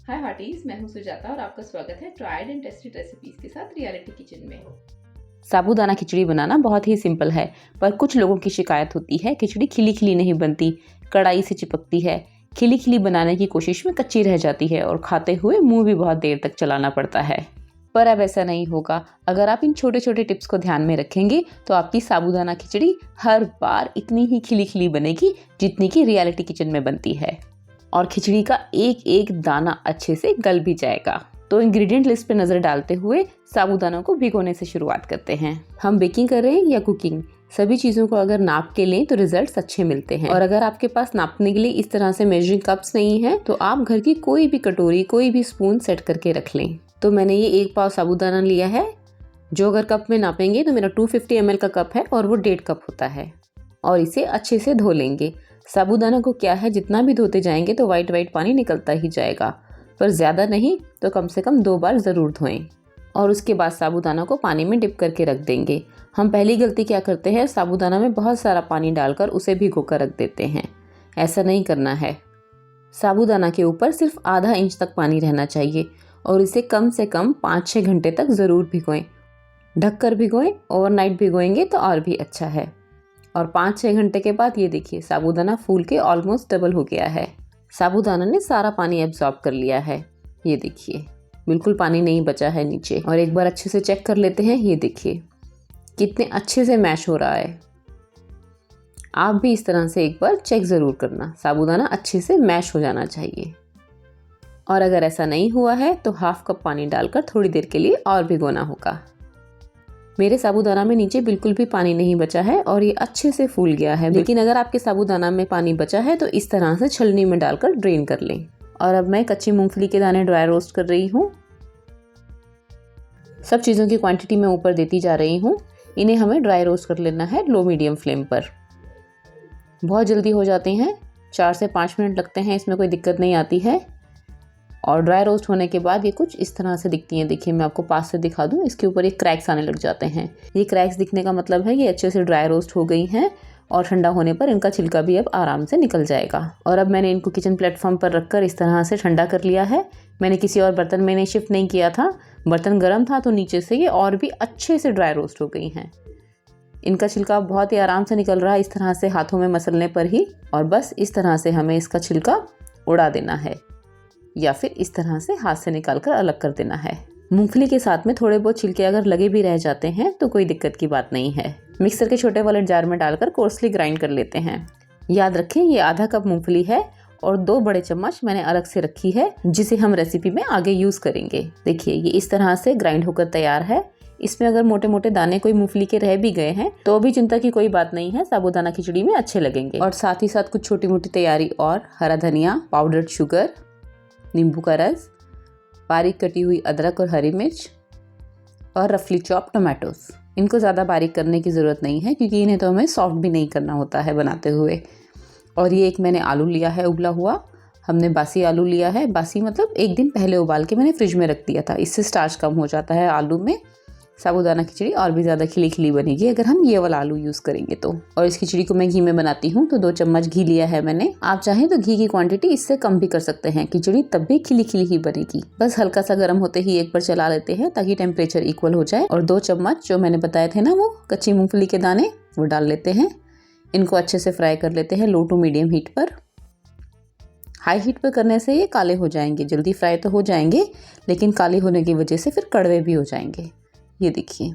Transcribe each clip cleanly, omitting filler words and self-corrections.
हाय हार्टीज, मैं हूं सुजाता और आपका स्वागत है ट्राइड एंड टेस्टेड रेसिपीज के साथ रियलिटी किचन में। साबूदाना खिचड़ी बनाना बहुत ही सिंपल है, पर कुछ लोगों की शिकायत होती है खिचड़ी खिली खिली नहीं बनती, कढ़ाई से चिपकती है, खिली खिली बनाने की कोशिश में कच्ची रह जाती है और खाते हुए मुंह भी बहुत देर तक चलाना पड़ता है। पर अब ऐसा नहीं होगा। अगर आप इन छोटे छोटे टिप्स को ध्यान में रखेंगे तो आपकी साबूदाना खिचड़ी हर बार इतनी ही खिली खिली बनेगी जितनी की रियलिटी किचन में बनती है, और खिचड़ी का एक एक दाना अच्छे से गल भी जाएगा। तो इंग्रेडिएंट लिस्ट पे नज़र डालते हुए साबूदाना को भिगोने से शुरुआत करते हैं। हम बेकिंग कर रहे हैं या कुकिंग, सभी चीज़ों को अगर नाप के लें तो रिजल्ट्स अच्छे मिलते हैं। और अगर आपके पास नापने के लिए इस तरह से मेजरिंग कप्स नहीं है तो आप घर की कोई भी कटोरी, कोई भी स्पून सेट करके रख लें। तो मैंने ये 1 पाव साबूदाना लिया है, जो अगर कप में नापेंगे तो मेरा 250 ml का कप है और वो 1.5 कप होता है। और इसे अच्छे से धो लेंगे। साबूदाना को क्या है, जितना भी धोते जाएंगे तो वाइट वाइट पानी निकलता ही जाएगा, पर ज़्यादा नहीं तो कम से कम 2 बार ज़रूर धोएं। और उसके बाद साबूदाना को पानी में डिप करके रख देंगे। हम पहली गलती क्या करते हैं, साबूदाना में बहुत सारा पानी डालकर उसे भिगो कर रख देते हैं। ऐसा नहीं करना है। साबूदाना के ऊपर सिर्फ आधा इंच तक पानी रहना चाहिए और इसे कम से कम 5-6 घंटे तक ज़रूर भिगोएं। ढक कर भिगोएं, ओवरनाइट भिगोएंगे तो और भी अच्छा है। और 5-6 घंटे के बाद ये देखिए, साबूदाना फूल के ऑलमोस्ट डबल हो गया है। साबूदाना ने सारा पानी एब्जॉर्ब कर लिया है। ये देखिए, बिल्कुल पानी नहीं बचा है नीचे। और एक बार अच्छे से चेक कर लेते हैं। ये देखिए कितने अच्छे से मैश हो रहा है। आप भी इस तरह से एक बार चेक ज़रूर करना, साबूदाना अच्छे से मैश हो जाना चाहिए। और अगर ऐसा नहीं हुआ है तो 1/2 कप पानी डालकर थोड़ी देर के लिए और भिगोना होगा। मेरे साबूदाना में नीचे बिल्कुल भी पानी नहीं बचा है और ये अच्छे से फूल गया है। लेकिन अगर आपके साबूदाना में पानी बचा है तो इस तरह से छलनी में डालकर ड्रेन कर लें। और अब मैं कच्ची मूंगफली के दाने ड्राई रोस्ट कर रही हूँ। सब चीज़ों की क्वांटिटी मैं ऊपर देती जा रही हूँ। इन्हें हमें ड्राई रोस्ट कर लेना है लो मीडियम फ्लेम पर। बहुत जल्दी हो जाते हैं, 4 से 5 मिनट लगते हैं, इसमें कोई दिक्कत नहीं आती है। और ड्राई रोस्ट होने के बाद ये कुछ इस तरह से दिखती हैं। देखिए, मैं आपको पास से दिखा दूं, इसके ऊपर ये क्रैक्स आने लग जाते हैं। ये क्रैक्स दिखने का मतलब है ये अच्छे से ड्राई रोस्ट हो गई हैं और ठंडा होने पर इनका छिलका भी अब आराम से निकल जाएगा। और अब मैंने इनको किचन प्लेटफॉर्म पर रखकर इस तरह से ठंडा कर लिया है। मैंने किसी और बर्तन में इन्हें शिफ्ट नहीं किया था, बर्तन गर्म था तो नीचे से ये और भी अच्छे से ड्राई रोस्ट हो गई हैं। इनका छिलका बहुत ही आराम से निकल रहा है, इस तरह से हाथों में मसलने पर ही। और बस इस तरह से हमें इसका छिलका उड़ा देना है या फिर इस तरह से हाथ से निकालकर अलग कर देना है। मूंगफली के साथ में थोड़े बहुत छिलके अगर लगे भी रह जाते हैं तो कोई दिक्कत की बात नहीं है। मिक्सर के छोटे वाले जार में डालकर कोर्सली ग्राइंड कर लेते हैं। याद रखें, ये आधा कप मूंगफली है और 2 बड़े चम्मच मैंने अलग से रखी है, जिसे हम रेसिपी में आगे यूज करेंगे। देखिए, ये इस तरह से ग्राइंड होकर तैयार है। इसमें अगर मोटे मोटे दाने कोई मूंगफली के रह भी गए हैं तो भी चिंता की कोई बात नहीं है, साबूदाना खिचड़ी में अच्छे लगेंगे। और साथ ही साथ कुछ छोटी मोटी तैयारी और, हरा धनिया, पाउडर्ड शुगर, नींबू का रस, बारीक कटी हुई अदरक और हरी मिर्च और रफली चॉप टमाटोज। इनको ज़्यादा बारीक करने की ज़रूरत नहीं है क्योंकि इन्हें तो हमें सॉफ्ट भी नहीं करना होता है बनाते हुए। और ये एक मैंने आलू लिया है उबला हुआ। हमने बासी आलू लिया है। बासी मतलब 1 दिन पहले उबाल के मैंने फ्रिज में रख दिया था। इससे स्टार्च कम हो जाता है आलू में। साबूदाना खिचड़ी और भी ज़्यादा खिली खिली बनेगी अगर हम ये वाला आलू यूज़ करेंगे तो। और इस खिचड़ी को मैं घी में बनाती हूँ तो 2 चम्मच घी लिया है मैंने। आप चाहें तो घी की क्वांटिटी इससे कम भी कर सकते हैं, खिचड़ी तब भी खिली खिली ही बनेगी। बस हल्का सा गर्म होते ही एक बार चला लेते हैं ताकि टेम्परेचर इक्वल हो जाए। और 2 चम्मच जो मैंने बताए थे ना, वो कच्ची मूंगफली के दाने, वो डाल लेते हैं। इनको अच्छे से फ्राई कर लेते हैं लो टू मीडियम हीट पर। हाई हीट पर करने से ये काले हो जाएंगे। जल्दी फ्राई तो हो जाएंगे लेकिन काले होने की वजह से फिर कड़वे भी हो जाएंगे। ये देखिए,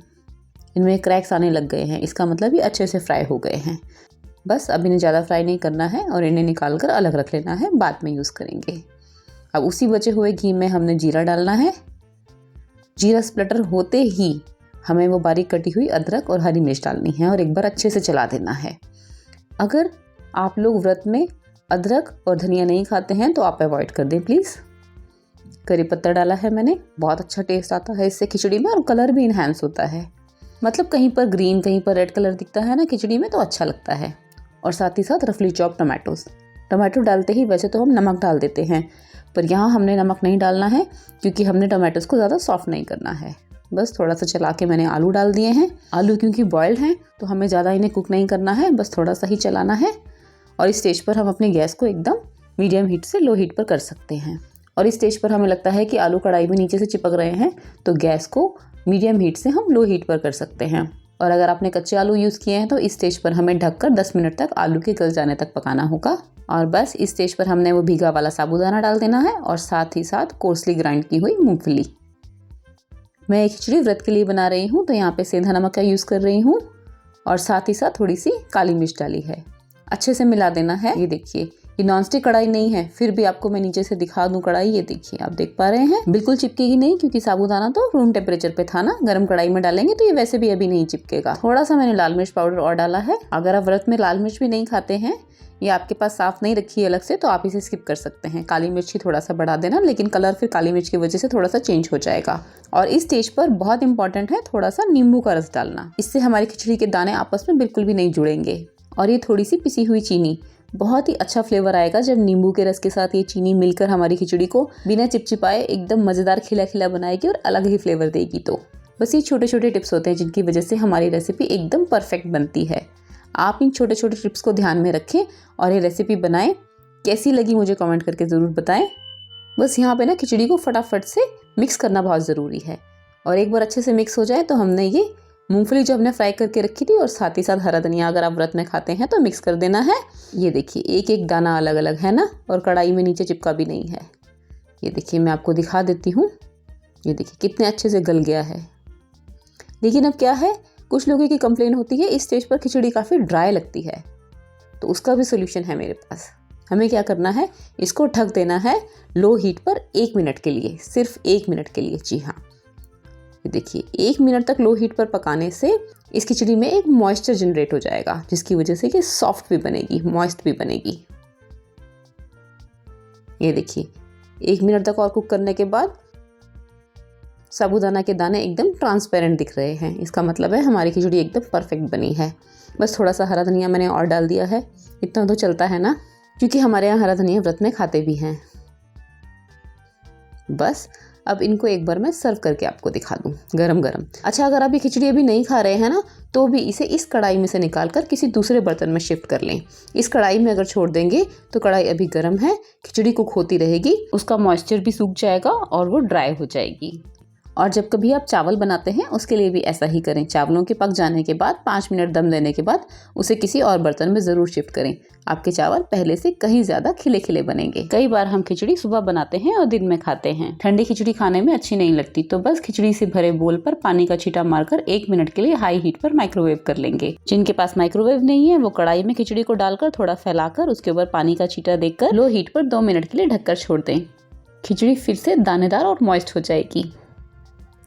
इनमें क्रैक्स आने लग गए हैं, इसका मतलब ये अच्छे से फ्राई हो गए हैं। बस अब इन्हें ज़्यादा फ्राई नहीं करना है और इन्हें निकाल कर अलग रख लेना है, बाद में यूज़ करेंगे। अब उसी बचे हुए घी में हमने जीरा डालना है। जीरा स्प्लटर होते ही हमें वो बारीक कटी हुई अदरक और हरी मिर्च डालनी है और एक बार अच्छे से चला देना है। अगर आप लोग व्रत में अदरक और धनिया नहीं खाते हैं तो आप अवॉइड कर दें प्लीज़। करी पत्ता डाला है मैंने, बहुत अच्छा टेस्ट आता है इससे खिचड़ी में और कलर भी इन्हांस होता है। मतलब कहीं पर ग्रीन, कहीं पर रेड कलर दिखता है ना खिचड़ी में तो अच्छा लगता है। और साथ ही साथ रफली चॉप टमाटोज। टमाटो डालते ही वैसे तो हम नमक डाल देते हैं, पर यहाँ हमने नमक नहीं डालना है क्योंकि हमने टमाटोज को ज़्यादा सॉफ्ट नहीं करना है। बस थोड़ा सा चला के मैंने आलू डाल दिए हैं। आलू क्योंकि बॉयल्ड हैं तो हमें ज़्यादा इन्हें कुक नहीं करना है, बस थोड़ा सा ही चलाना है। और इस स्टेज पर हम अपने गैस को एकदम मीडियम हीट से लो हीट पर कर सकते हैं। और इस स्टेज पर हमें लगता है कि आलू कढ़ाई में नीचे से चिपक रहे हैं, तो गैस को मीडियम हीट से हम लो हीट पर कर सकते हैं। और अगर आपने कच्चे आलू यूज़ किए हैं तो इस स्टेज पर हमें ढककर 10 मिनट तक आलू के गल जाने तक पकाना होगा। और बस इस स्टेज पर हमने वो भीगा वाला साबूदाना डाल देना है और साथ ही साथ कोर्सली ग्राइंड की हुई मूंगफली। मैं एक खिचड़ी व्रत के लिए बना रही हूँ, तो यहाँ पे सेंधा नमक का यूज़ कर रही हूँ और साथ ही साथ थोड़ी सी काली मिर्च डाली है। अच्छे से मिला देना है। ये देखिए, ये नॉनस्टिक कढ़ाई नहीं है, फिर भी आपको मैं नीचे से दिखा दूं कढ़ाई। ये देखिए, आप देख पा रहे हैं, बिल्कुल चिपकेगी नहीं, क्योंकि साबूदाना तो रूम टेम्परेचर पे था ना। गर्म कढ़ाई में डालेंगे तो ये वैसे भी अभी नहीं चिपकेगा। थोड़ा सा मैंने लाल मिर्च पाउडर और डाला है। अगर आप व्रत में लाल मिर्च भी नहीं खाते हैं या आपके पास साफ नहीं रखी है अलग से, तो आप इसे स्किप कर सकते हैं। काली मिर्च ही थोड़ा सा बढ़ा देना, लेकिन कलर फिर काली मिर्च की वजह से थोड़ा सा चेंज हो जाएगा। और इस स्टेज पर बहुत इंपॉर्टेंट है थोड़ा सा नींबू का रस डालना। इससे हमारी खिचड़ी के दाने आपस में बिल्कुल भी नहीं जुड़ेंगे। और ये थोड़ी सी पिसी हुई चीनी, बहुत ही अच्छा फ्लेवर आएगा जब नींबू के रस के साथ ये चीनी मिलकर हमारी खिचड़ी को बिना चिपचिपाए एकदम मज़ेदार खिला खिला बनाएगी और अलग ही फ्लेवर देगी। तो बस ये छोटे छोटे टिप्स होते हैं जिनकी वजह से हमारी रेसिपी एकदम परफेक्ट बनती है। आप इन छोटे छोटे टिप्स को ध्यान में रखें और ये रेसिपी बनाएं। कैसी लगी मुझे कमेंट करके ज़रूर बताएं। बस यहाँ पे ना खिचड़ी को फटाफट से मिक्स करना बहुत ज़रूरी है। और एक बार अच्छे से मिक्स हो जाए तो हमने ये मूंगफली जो हमने फ्राई करके रखी थी और साथ ही साथ हरा धनिया अगर आप व्रत में खाते हैं तो मिक्स कर देना है। ये देखिए, एक एक दाना अलग अलग है ना, और कढ़ाई में नीचे चिपका भी नहीं है। ये देखिए, मैं आपको दिखा देती हूँ। ये देखिए कितने अच्छे से गल गया है। लेकिन अब क्या है, कुछ लोगों की कंप्लेन होती है इस स्टेज पर खिचड़ी काफ़ी ड्राई लगती है, तो उसका भी सोल्यूशन है मेरे पास। हमें क्या करना है, इसको ढक देना है लो हीट पर 1 मिनट के लिए, सिर्फ 1 मिनट के लिए। जी हाँ, ये देखिए 1 मिनट तक लो हीट पर पकाने से इस खिचड़ी में एक मॉइस्चर जनरेट हो जाएगा, जिसकी वजह से ये सॉफ्ट भी बनेगी, मॉइस्ट भी बनेगी। ये देखिए 1 मिनट तक और कुक करने के बाद साबूदाना के दाने एकदम ट्रांसपेरेंट दिख रहे हैं। इसका मतलब है हमारी खिचड़ी एकदम परफेक्ट बनी है। बस थोड़ा सा हरा धनिया मैंने और डाल दिया है, इतना तो चलता है ना, क्योंकि हमारे यहाँ हरा धनिया व्रत में खाते भी हैं। बस अब इनको एक बार मैं सर्व करके आपको दिखा दूं गरम गरम। अच्छा, अगर आप ये खिचड़ी अभी नहीं खा रहे हैं ना, तो भी इसे इस कढ़ाई में से निकाल कर किसी दूसरे बर्तन में शिफ्ट कर लें। इस कढ़ाई में अगर छोड़ देंगे तो कढ़ाई अभी गर्म है, खिचड़ी कुक होती रहेगी, उसका मॉइस्चर भी सूख जाएगा और वो ड्राई हो जाएगी। और जब कभी आप चावल बनाते हैं उसके लिए भी ऐसा ही करें। चावलों के पक जाने के बाद 5 मिनट दम देने के बाद उसे किसी और बर्तन में ज़रूर शिफ्ट करें। आपके चावल पहले से कहीं ज़्यादा खिले खिले बनेंगे। कई बार हम खिचड़ी सुबह बनाते हैं और दिन में खाते हैं। ठंडी खिचड़ी खाने में अच्छी नहीं लगती, तो बस खिचड़ी से भरे बोल पर पानी का छींटा मारकर 1 मिनट के लिए हाई हीट पर माइक्रोवेव कर लेंगे। जिनके पास माइक्रोवेव नहीं है वो कढ़ाई में खिचड़ी को डालकर थोड़ा फैलाकर उसके ऊपर पानी का छींटा देकर लो हीट पर 2 मिनट के लिए ढककर छोड़ दें। खिचड़ी फिर से दानेदार और मॉइस्ट हो जाएगी।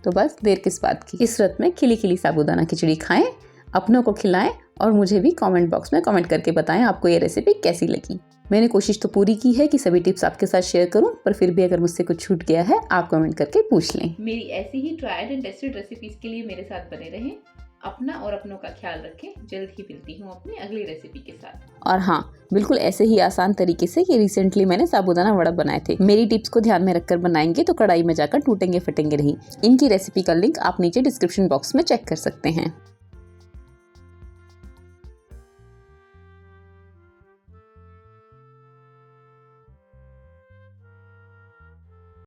तो बस देर किस बात की, इस व्रत में खिली खिली साबूदाना खिचड़ी खाएं, अपनों को खिलाएं और मुझे भी कमेंट बॉक्स में कमेंट करके बताएं आपको ये रेसिपी कैसी लगी। मैंने कोशिश तो पूरी की है कि सभी टिप्स आपके साथ शेयर करूं, पर फिर भी अगर मुझसे कुछ छूट गया है आप कमेंट करके पूछ लें। मेरी ऐसी he tried and tested recipes के लिए मेरे साथ बने रहें। अपना और अपनों का ख्याल रखें। जल्द ही मिलती हूँ अपनी अगली रेसिपी के साथ। और हाँ, बिल्कुल ऐसे ही आसान तरीके से कि रिसेंटली मैंने साबूदाना वड़ा बनाए थे। मेरी टिप्स को ध्यान में रखकर बनाएंगे तो कढ़ाई में जाकर टूटेंगे फटेंगे नहीं। इनकी रेसिपी का लिंक आप नीचे डिस्क्रिप्शन बॉक्स में चेक कर सकते हैं।